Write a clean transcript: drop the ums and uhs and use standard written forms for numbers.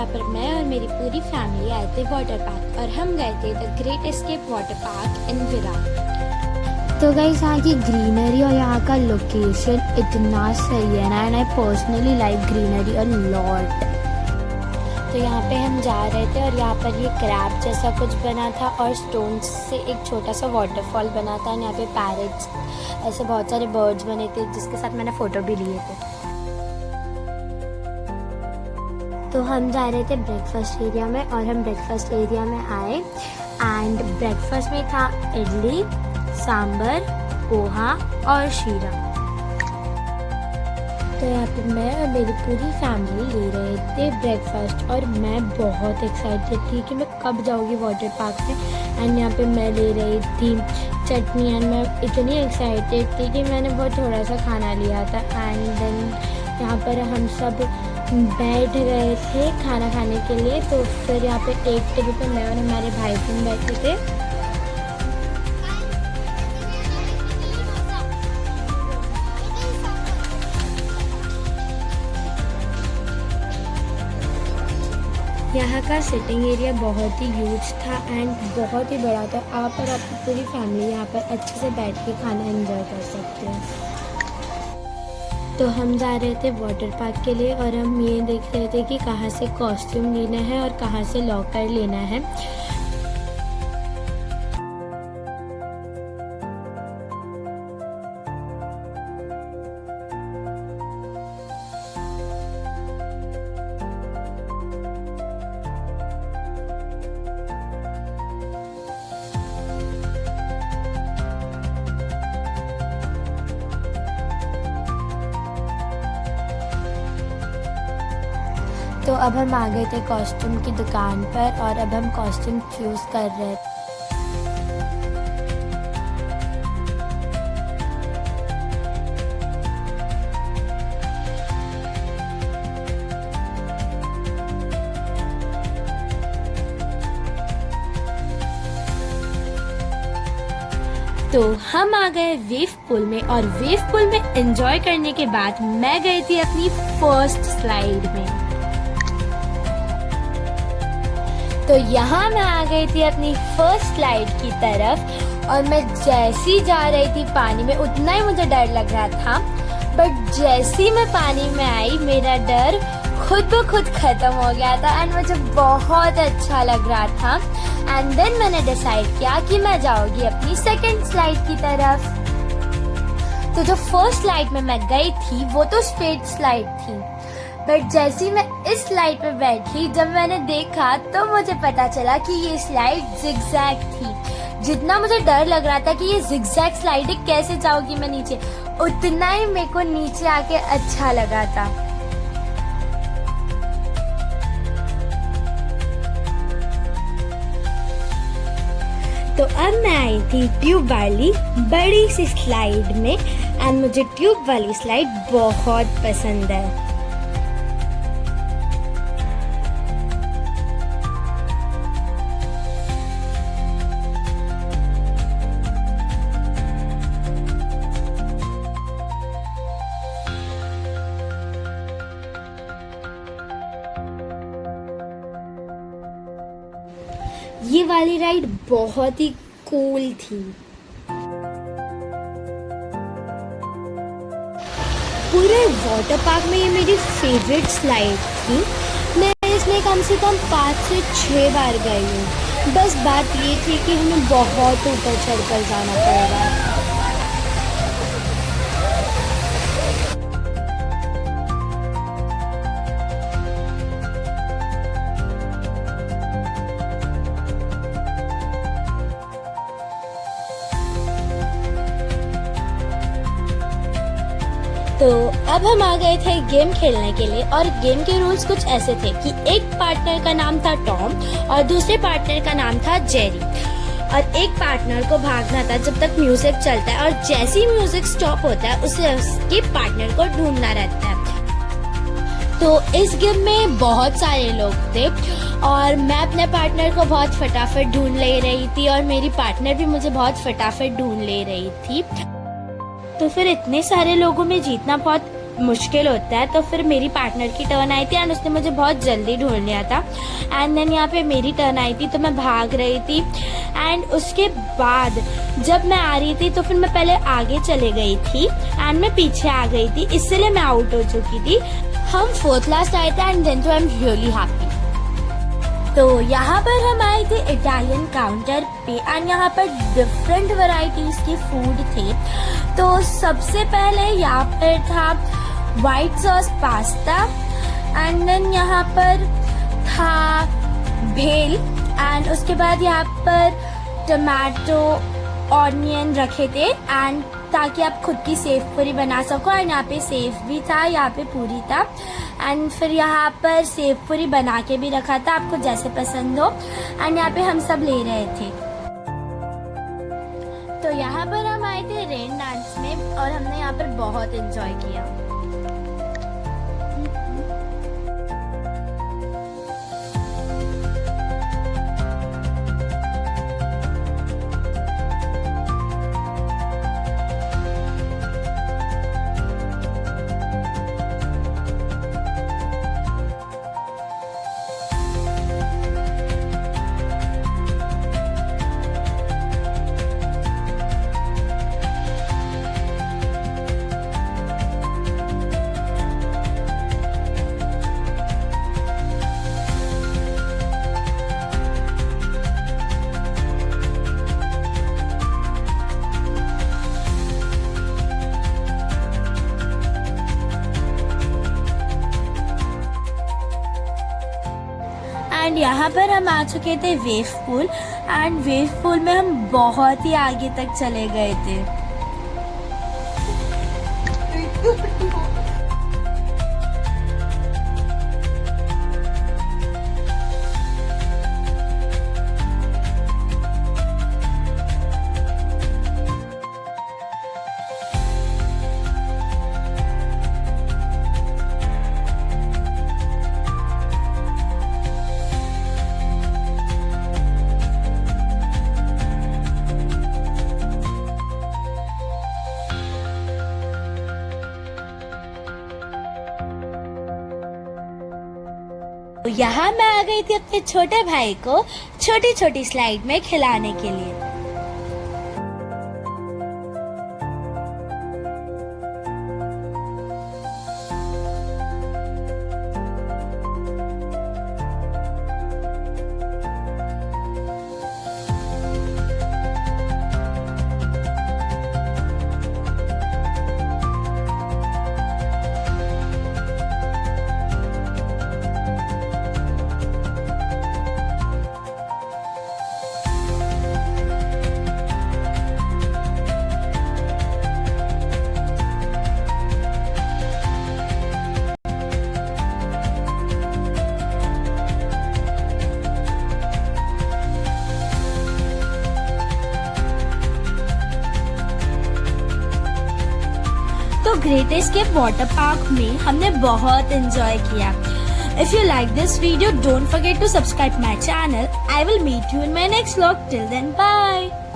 यहाँ पर मैं और मेरी पूरी फैमिली आए थे वाटर पार्क और हम गए थे the great escape water park इन विरार। तो गाइस यहाँ की ग्रीनरी और यहाँ का लोकेशन इतना सही है ना, and I personally like greenery a lot. तो यहाँ पे हम जा रहे थे और यहाँ पर ये क्रैब जैसा कुछ बना था और स्टोन्स से एक छोटा सा वाटरफॉल बना था, एंड यहाँ पे पैरेट्स ऐसे बहुत सारे बर्ड्स बने थे जिसके साथ मैंने फ़ोटो भी लिए थे। तो हम जा रहे थे ब्रेकफास्ट एरिया में और हम ब्रेकफास्ट एरिया में आए एंड ब्रेकफास्ट में था इडली, सांबर, पोहा और शीरा। तो यहाँ पे मैं और मेरी पूरी फैमिली ले रहे थे ब्रेकफास्ट और मैं बहुत एक्साइटेड थी कि मैं कब जाऊँगी वाटर पार्क में। एंड यहाँ पे मैं ले रही थी चटनी एंड मैं इतनी एक्साइटेड थी कि मैंने बहुत थोड़ा सा खाना लिया था। एंड देन यहाँ पर हम सब बैठ गए थे खाना खाने के लिए। तो फिर यहाँ पे एक टेबल पे मैं और हमारे भाई बहन बैठे थे। यहाँ का सिटिंग एरिया बहुत ही ह्यूज था एंड बहुत ही बड़ा था। आप और आपकी पूरी फैमिली यहाँ पर अच्छे से बैठ के खाना एंजॉय कर सकते हैं। तो हम जा रहे थे वाटर पार्क के लिए और हम ये देख रहे थे कि कहाँ से कॉस्ट्यूम लेना है और कहाँ से लॉकर लेना है। तो अब हम आ गए थे कॉस्ट्यूम की दुकान पर और अब हम कॉस्ट्यूम चूज़ कर रहे थे। तो हम आ गए वेव पूल में और वेव पूल में एंजॉय करने के बाद मैं गई थी अपनी फर्स्ट स्लाइड में। तो यहाँ मैं आ गई थी अपनी फर्स्ट स्लाइड की तरफ और मैं जैसी जा रही थी पानी में उतना ही मुझे डर लग रहा था, बट जैसी मैं पानी में आई मेरा डर खुद ब खुद खत्म हो गया था एंड मुझे बहुत अच्छा लग रहा था। एंड देन मैंने डिसाइड किया कि मैं जाऊंगी अपनी सेकंड स्लाइड की तरफ। तो जो फर्स्ट स्लाइड में मैं गई थी वो तो स्ट्रेट स्लाइड थी, बट जैसी मैं इस स्लाइड पे बैठी जब मैंने देखा तो मुझे पता चला कि ये स्लाइड जिगजैग थी। जितना मुझे डर लग रहा था कि ये जिगजैग स्लाइड है कैसे जाऊंगी मैं नीचे, उतना ही मेरे को नीचे आके अच्छा लगा था। तो अब मैं आई थी ट्यूब वाली बड़ी सी स्लाइड में एंड मुझे ट्यूब वाली स्लाइड बहुत पसंद है। ये वाली राइड बहुत ही कूल थी। पूरे वाटर पार्क में ये मेरी फेवरेट स्लाइड थी। मैं इसमें कम से कम 5 से 6 बार गई हूँ। बस बात ये थी कि हमें बहुत ऊपर चढ़कर जाना पड़ेगा। तो अब हम आ गए थे गेम खेलने के लिए और गेम के रूल्स कुछ ऐसे थे कि एक पार्टनर का नाम था टॉम और दूसरे पार्टनर का नाम था जेरी और एक पार्टनर को भागना था जब तक म्यूजिक चलता है और जैसे ही म्यूजिक स्टॉप होता है उसे उसके पार्टनर को ढूंढना रहता है। तो इस गेम में बहुत सारे लोग थे और मैं अपने पार्टनर को बहुत फटाफट ढूंढ ले रही थी और मेरी पार्टनर भी मुझे बहुत फटाफट ढूंढ ले रही थी। तो फिर इतने सारे लोगों में जीतना बहुत मुश्किल होता है, तो फिर मेरी पार्टनर की टर्न आई थी एंड उसने मुझे बहुत जल्दी ढूंढ लिया था। एंड देन यहाँ पे मेरी टर्न आई थी तो मैं भाग रही थी एंड उसके बाद जब मैं आ रही थी तो फिर मैं पहले आगे चले गई थी एंड मैं पीछे आ गई थी, इसलिए मैं आउट हो चुकी थी। हम 4th लास्ट आए थे एंड देन तो आई एम रियली हैप्पी। तो यहाँ पर हम आए थे इटालियन काउंटर पे एंड यहाँ पर डिफरेंट वैरायटीज के फूड थे। तो सबसे पहले यहाँ पर था white sauce pasta and then यहाँ पर था भेल एंड उसके बाद यहाँ पर टमाटो ऑनियन रखे थे एंड ताकि आप खुद की सेव पूरी बना सको। एंड यहाँ पे सेव भी था, यहाँ पे पूरी था एंड फिर यहाँ पर सेव पूरी बना के भी रखा था, आपको जैसे पसंद हो। एंड यहाँ पे हम सब ले रहे थे। तो यहाँ पर हम आए थे रेन डांस में और हमने यहाँ पर बहुत एंजॉय किया। एंड यहाँ पर हम आ चुके थे wave pool and wave pool में हम बहुत ही आगे तक चले गए थे। तो यहाँ मैं आ गई थी अपने छोटे भाई को छोटी छोटी स्लाइड में खिलाने के लिए। तो ग्रेट एस्केप वाटर पार्क में हमने बहुत एंजॉय किया। If you like this video, don't forget to subscribe my channel. I will meet you in my next vlog. Till then, bye.